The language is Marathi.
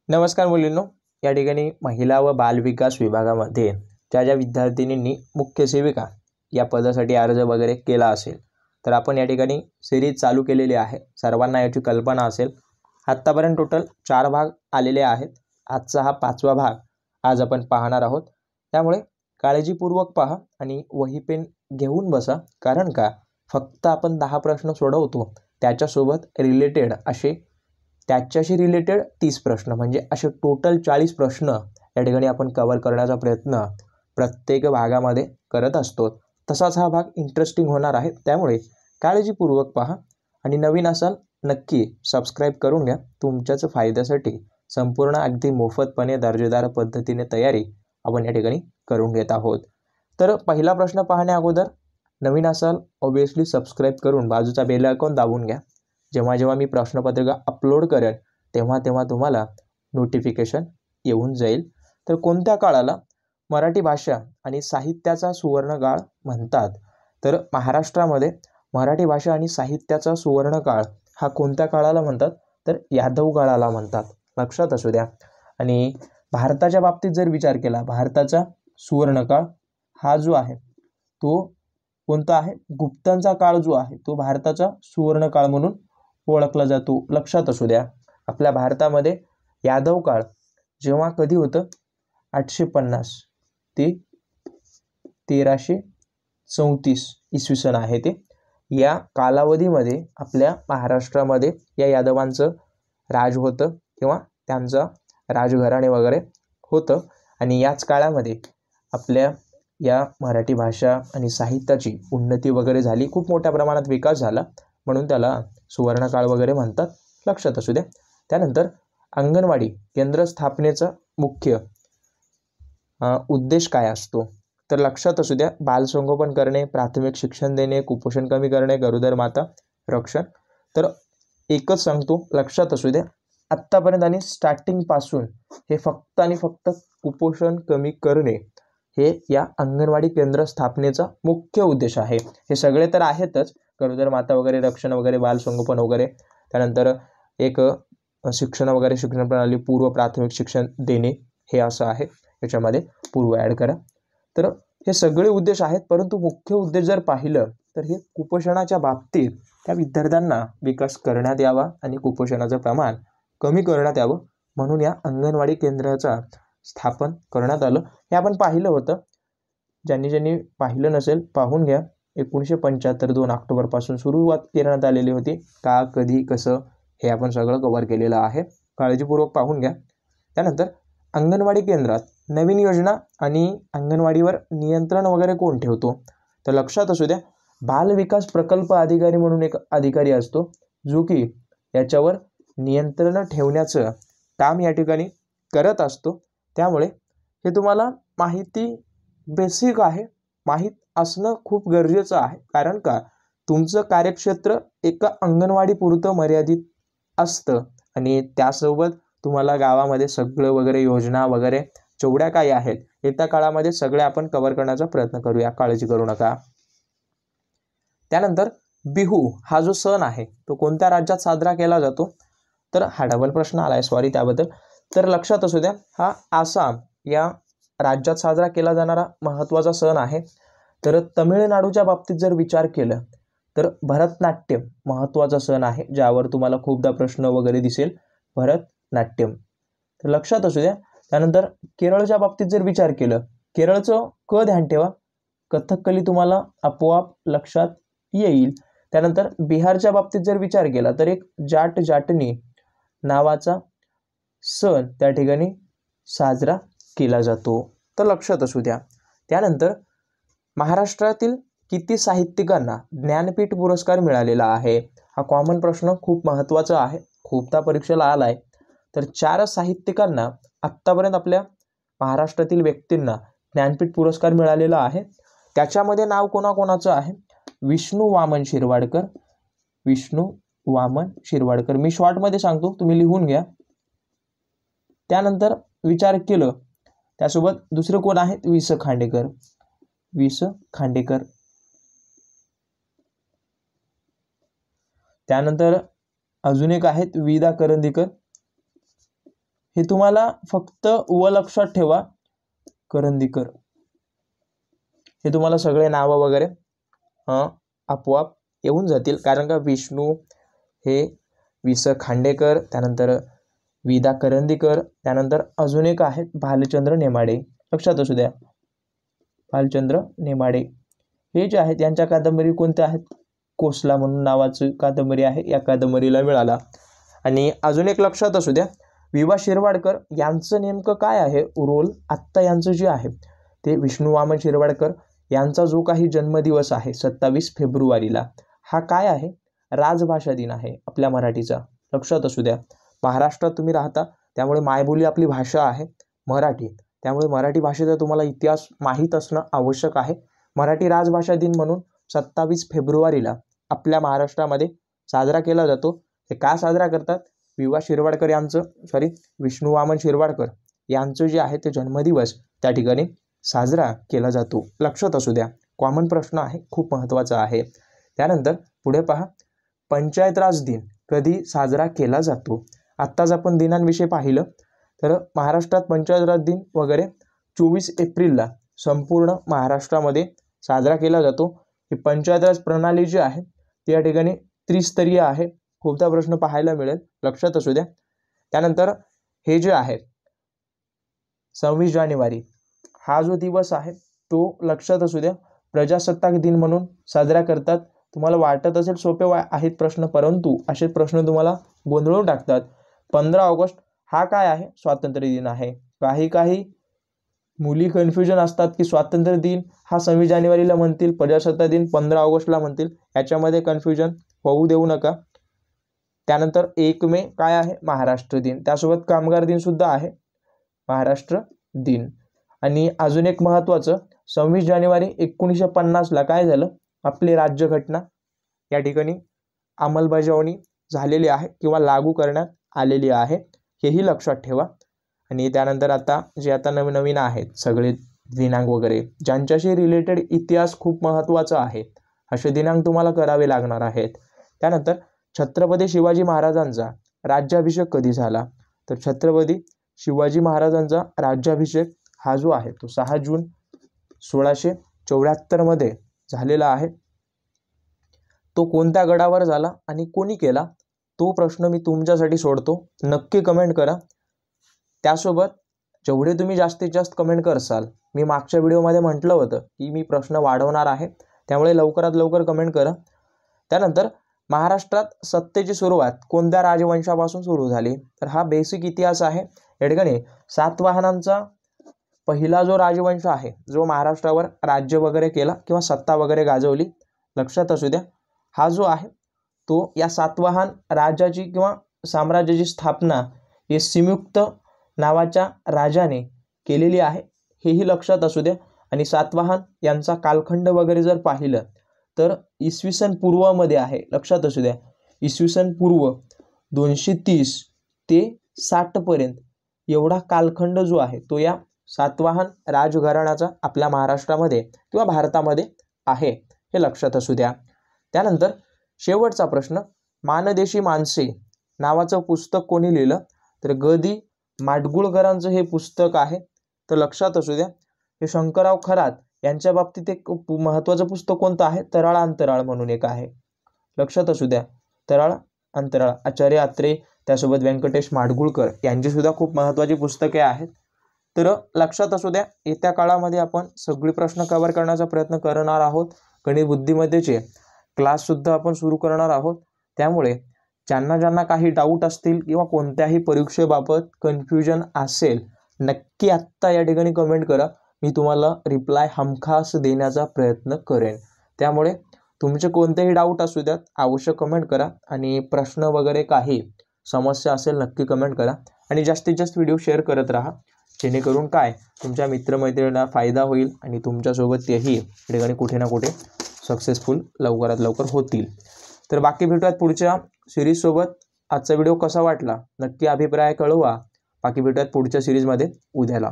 नमस्कार मुलींनो, या ठिकाणी महिला व बालविकास विभागामध्ये ज्या विद्यार्थिनींनी मुख्य सेविका या पदासाठी अर्ज वगैरे केला असेल तर आपण या ठिकाणी सिरीज चालू केलेली आहे। सर्वांना याची कल्पना असेल। आत्तापर्यंत टोटल 4 भाग आलेले आहेत। आजचा हा 5वा भाग आज आपण पाहणार आहोत। त्यामुळे काळजीपूर्वक पहा आणि वही पेन घेऊन बसा, कारण का फक्त आपण 10 प्रश्न सोडवतो, त्याच्यासोबत रिलेटेड असे त्याच्याशी रिलेटेड 30 प्रश्न म्हणजे असे टोटल 40 प्रश्न या ठिकाणी आपण कव्हर करण्याचा प्रयत्न प्रत्येक भागामध्ये करत असतो। तसाच हा भाग इंटरेस्टिंग होणार आहे, त्यामुळे काळजीपूर्वक पहा आणि नवीन असाल नक्की सबस्क्राइब करून घ्या। तुमच्याच फायद्यासाठी संपूर्ण अगदी मोफतपणे दर्जेदार पद्धतीने तयारी आपण या ठिकाणी करून घेत आहोत। तर पहिला प्रश्न पाहण्या अगोदर नवीन असाल ऑब्वियसली सबस्क्राइब करून बाजूचा बेल आयकॉन दाबून घ्या। जेव्हा जेव्हा मी प्रश्नपत्रिका अपलोड करेन तेव्हा तेव्हा तुम्हाला नोटिफिकेशन येऊन जाईल। तर कोणत्या काळाला मराठी भाषा आणि साहित्याचा सुवर्णकाळ म्हणतात? तर महाराष्ट्रामध्ये मराठी भाषा आणि साहित्याचा सुवर्णकाळ हा कोणत्या काळाला म्हणतात? तर यादव काळाला म्हणतात, लक्षात असू द्या। आणि भारताच्या बाबतीत जर विचार केला, भारताचा सुवर्णकाळ हा जो आहे तो कोणता आहे? गुप्तांचा काळ जो आहे तो भारताचा सुवर्णकाळ म्हणून ओळखला जातो, लक्षात असू द्या। आपल्या भारतामध्ये यादव काळ जेव्हा कधी होतं? 850 ते 1334 इसवी सन आहे ते। या कालावधीमध्ये आपल्या महाराष्ट्रामध्ये या यादवांचं राज होतं किंवा त्यांचा राजघराणे वगैरे होतं। आणि याच काळामध्ये आपल्या या मराठी भाषा आणि साहित्याची उन्नती वगैरे झाली, खूप मोठ्या प्रमाणात विकास झाला, म्हणून त्याला सुवर्णकाळ वगैरे म्हणतात, लक्षात असू द्या। त्यानंतर अंगणवाडी केंद्र स्थापनेचा मुख्य उद्देश काय असतो? तर लक्षात असू द्या, बालसंगोपन करणे, प्राथमिक शिक्षण देणे, कुपोषण कमी करणे, गरोदर माता रक्षण। तर एकच सांगतो, लक्षात असू द्या, आत्तापर्यंत आणि स्टार्टिंग पासून हे फक्त आणि फक्त कुपोषण कमी करणे हे या अंगणवाडी केंद्र स्थापनेचा मुख्य उद्देश आहे। हे सगळे तर आहेतच, गरोदर माता वगैरे रक्षण वगैरे, बालसंगोपन वगैरे, त्यानंतर एक शिक्षण वगैरे, शिक्षण प्रणाली, पूर्व प्राथमिक शिक्षण देणे, हे असं आहे। याच्यामध्ये पूर्व ॲड करा। तर हे सगळे उद्देश आहेत, परंतु मुख्य उद्देश जर पाहिलं तर हे कुपोषणाच्या बाबतीत त्या विद्यार्थ्यांना विकास करण्यात यावा आणि कुपोषणाचं प्रमाण कमी करण्यात यावं, म्हणून या अंगणवाडी केंद्राचा स्थापन करण्यात आलं। हे आपण पाहिलं होतं, ज्यांनी पाहिलं नसेल पाहून घ्या। 1975 2 ऑक्टोबरपासून सुरुवात करण्यात आलेली होती। का, कधी, कसं, हे आपण सगळं कव्हर केलेलं आहे, काळजीपूर्वक पाहून घ्या। त्यानंतर अंगणवाडी केंद्रात नवीन योजना आणि अंगणवाडीवर नियंत्रण वगैरे कोण ठेवतो? तर लक्षात असू द्या, बाल विकास प्रकल्प अधिकारी म्हणून एक अधिकारी असतो, जो की याच्यावर नियंत्रण ठेवण्याचं काम या ठिकाणी करत असतो। त्यामुळे हे तुम्हाला माहिती बेसिक आहे, माहीत असणं खूप गरजेचं आहे, कारण का तुमचं कार्यक्षेत्र एका अंगणवाडी पुरतं मर्यादित असतं आणि त्यासोबत तुम्हाला गावामध्ये सगळं वगैरे योजना वगैरे जेवढ्या काही आहेत येत्या काळामध्ये सगळ्या आपण कव्हर करण्याचा प्रयत्न करूया, काळजी करू नका। त्यानंतर बिहू हा जो सण आहे तो कोणत्या राज्यात साजरा केला जातो? तर हा डबल प्रश्न आलाय, सॉरी त्याबद्दल। तर लक्षात असू द्या, हा आसाम या राज्यात साजरा केला जाणारा महत्त्वाचा सण आहे। तर तमिळनाडूच्या बाबतीत जर विचार केलं तर भरतनाट्यम महत्त्वाचा सण आहे, ज्यावर तुम्हाला खूपदा प्रश्न वगैरे दिसेल, भरतनाट्यम, तर लक्षात असू द्या। त्यानंतर केरळच्या बाबतीत जर विचार केलं, केरळचं क ध्यान ठेवा, कथकली तुम्हाला आपोआप लक्षात येईल। त्यानंतर बिहारच्या बाबतीत जर विचार केला तर एक जाट जाटनी नावाचा सण त्या ठिकाणी साजरा केला जातो, तर लक्षात असू द्या। त्यानंतर महाराष्ट्रातील किती साहित्यिकांना ज्ञानपीठ पुरस्कार मिळालेला आहे? हा कॉमन प्रश्न खूप महत्त्वाचा आहे, खूपदा परीक्षेला आलाय। तर 4 साहित्यिकांना आत्तापर्यंत आपल्या महाराष्ट्रातील व्यक्तींना ज्ञानपीठ पुरस्कार मिळालेला आहे। त्याच्यामध्ये नाव कोणाकोणाचं आहे? विष्णू वामन शिरवाडकर, विष्णू वामन शिरवाडकर, मी शॉर्टमध्ये सांगतो, तुम्ही लिहून घ्या। त्यानंतर विचार केलं त्यासोबत दुसरं कोण आहेत? वि स खांडेकर, वि स खांडेकर। त्यानंतर अजून एक आहेत वि दा करंदीकर, हे तुम्हाला फक्त लक्षात ठेवा, करंदीकर, हे तुम्हाला सगळे नावं वगैरे आपोआप येऊन जातील, कारण का विष्णू हे वि.स. खांडेकर, त्यानंतर विदा करंदीकर, त्यानंतर अजून एक आहेत भालचंद्र नेमाडे, लक्षात असू द्या, भालचंद्र नेमाडे हे जे आहेत यांच्या कादंबरी कोणत्या आहेत, कोसला म्हणून नावाची कादंबरी आहे, या कादंबरीला मिळाला. आणि अजून एक लक्षात असू द्या, वि.वा. शिरवाडकर यांचं नेमकं काय आहे रोल, आत्ता यांचं जे आहे ते विष्णू वामन शिरवाडकर यांचा जो काही जन्मदिवस आहे 27 फेब्रुवारीला, हा काय आहे, राजभाषा दिन आहे आपल्या मराठीचा, लक्षात असू द्या. महाराष्ट्रात तुम्ही राहता त्यामुळे मायबोली आपली भाषा आहे मराठी, त्यामुळे मराठी भाषेचा तुम्हाला इतिहास माहीत असणं आवश्यक आहे. मराठी राजभाषा दिन म्हणून 27 फेब्रुवारीला आपल्या महाराष्ट्रामध्ये साजरा केला जातो. हे का साजरा करतात, वि.वा. शिरवाडकर यांचं विष्णू वामन शिरवाडकर यांचं जे आहे ते जन्मदिवस त्या ठिकाणी साजरा केला जातो, लक्षात असू द्या. कॉमन प्रश्न आहे, खूप महत्त्वाचा आहे. त्यानंतर पुढे पहा, पंचायत राज दिन कधी साजरा केला जातो. आत्ताच आपण दिनांविषयी पाहिलं तर महाराष्ट्रात पंचायत राज दिन वगैरे 24 एप्रिलला संपूर्ण महाराष्ट्रामध्ये साजरा केला जातो. ही पंचायत राज प्रणाली जी आहे ती या ठिकाणी त्रिस्तरीय आहे, खूपदा प्रश्न पाहायला मिळेल, लक्षात असू द्या. त्यानंतर हे जे आहे 26 जानेवारी हा जो दिवस आहे तो लक्षात असू द्या प्रजासत्ताक दिन म्हणून साजरा करतात. तुम्हाला वाटत असेल सोपे आहेत प्रश्न, परंतु असे प्रश्न तुम्हाला गोंधळून टाकतात. 15 ऑगस्ट हा काय आहे, स्वातंत्र्य दिन आहे. काही मुली कन्फ्युजन असतात की स्वातंत्र्य दिन हा 26 जानेवारीला म्हणतील, प्रजासत्ताक दिन 15 ऑगस्टला म्हणतील, याच्यामध्ये कन्फ्युजन होऊ देऊ नका. त्यानंतर 1 मे काय आहे, महाराष्ट्र दिन, त्यासोबत कामगार दिन सुद्धा आहे, महाराष्ट्र दिन. आणि अजून एक महत्त्वाचं, 26 जानेवारी 1950ला काय झालं, आपली राज्यघटना या ठिकाणी अंमलबजावणी झालेली आहे किंवा लागू करण्यात आलेली आहे, हेही लक्षात ठेवा. आणि त्यानंतर आता नवीन आहेत सगळे दिनांक वगैरे ज्यांच्याशी रिलेटेड इतिहास खूप महत्त्वाचा आहे, असे दिनांक तुम्हाला करावे लागणार आहेत. त्यानंतर छत्रपती शिवाजी महाराजांचा राज्याभिषेक कधी झाला, तर छत्रपती शिवाजी महाराजांचा राज्याभिषेक हा जो आहे तो 6 जून 1674 मध्ये झालेला आहे. तो कोणत्या गडावर झाला आणि कोणी केला, तो प्रश्न मी तुमच्यासाठी सोडतो, नक्की कमेंट करा. त्यासोबत जेवढे तुम्ही जास्तीत जास्त कमेंट करसाल, मी मागच्या व्हिडिओमध्ये म्हटलं होतं की मी प्रश्न वाढवणार आहे, त्यामुळे लवकरात लवकर कमेंट करा. त्यानंतर महाराष्ट्रात सत्तेची सुरुवात कोणत्या राजवंशापासून सुरू झाली, तर हा बेसिक इतिहास आहे. या ठिकाणी सातवाहनांचा पहिला जो राजवंश आहे जो महाराष्ट्रावर राज्य वगैरे केला किंवा सत्ता वगैरे गाजवली, लक्षात असू द्या, हा जो आहे तो या सातवाहन राजाची किंवा साम्राज्याची स्थापना हे सिमुक्त नावाच्या राजाने केलेली आहे, हेही लक्षात असू द्या. आणि सातवाहन यांचा कालखंड वगैरे जर पाहिलं तर इसवी सन पूर्वमध्ये आहे, लक्षात असू द्या, इसवी सन पूर्व 230 ते 60 पर्यंत एवढा कालखंड जो आहे तो या सातवाहन राजघराण्याचा आपल्या महाराष्ट्रामध्ये किंवा भारतामध्ये आहे, हे लक्षात असू द्या. त्यानंतर शेवटचा प्रश्न, मानदेशी माणसे नावाचं पुस्तक कोणी लिहिलं, तर ग. दि. माडगुळकरांचं हे पुस्तक आहे, तर लक्षात असू द्या. हे शंकरराव खरात यांच्या बाबतीत एक महत्त्वाचं पुस्तक कोणतं आहे, तराळ अंतराळ म्हणून एक आहे, लक्षात असू द्या, तराळ अंतराळ. आचार्य अत्रे त्यासोबत व्यंकटेश माडगुळकर यांची सुद्धा खूप महत्त्वाची पुस्तके आहेत. तर लक्षात असू द्या, येत्या काळामध्ये आपण सगळे प्रश्न कव्हर करण्याचा प्रयत्न करणार आहोत. गणित बुद्धिमत्तेचे क्लाससुद्धा आपण सुरू करणार आहोत. त्यामुळे ज्यांना काही डाऊट असतील किंवा कोणत्याही परीक्षेबाबत कन्फ्युजन असेल, नक्की आत्ता या ठिकाणी कमेंट करा, मी तुम्हाला रिप्लाय हमखास देण्याचा प्रयत्न करेन. त्यामुळे तुमचे कोणतेही डाऊट असू द्यात, अवश्य कमेंट करा. आणि प्रश्न वगैरे काही समस्या असेल नक्की कमेंट करा. आणि जास्तीत जास्त व्हिडिओ शेअर करत राहा, जेणेकरून काय तुमच्या मित्रमैत्रिणींना फायदा होईल आणि तुमच्यासोबत तेही या ठिकाणी कुठे ना कुठे सक्सेसफुल लवकरात लवकर होतील. तर बाकी भेटूयात पुढच्या सिरीजसोबत. आजचा व्हिडिओ कसा वाटला नक्की अभिप्राय कळवा. बाकी भेटूयात पुढच्या सिरीजमध्ये उद्याला.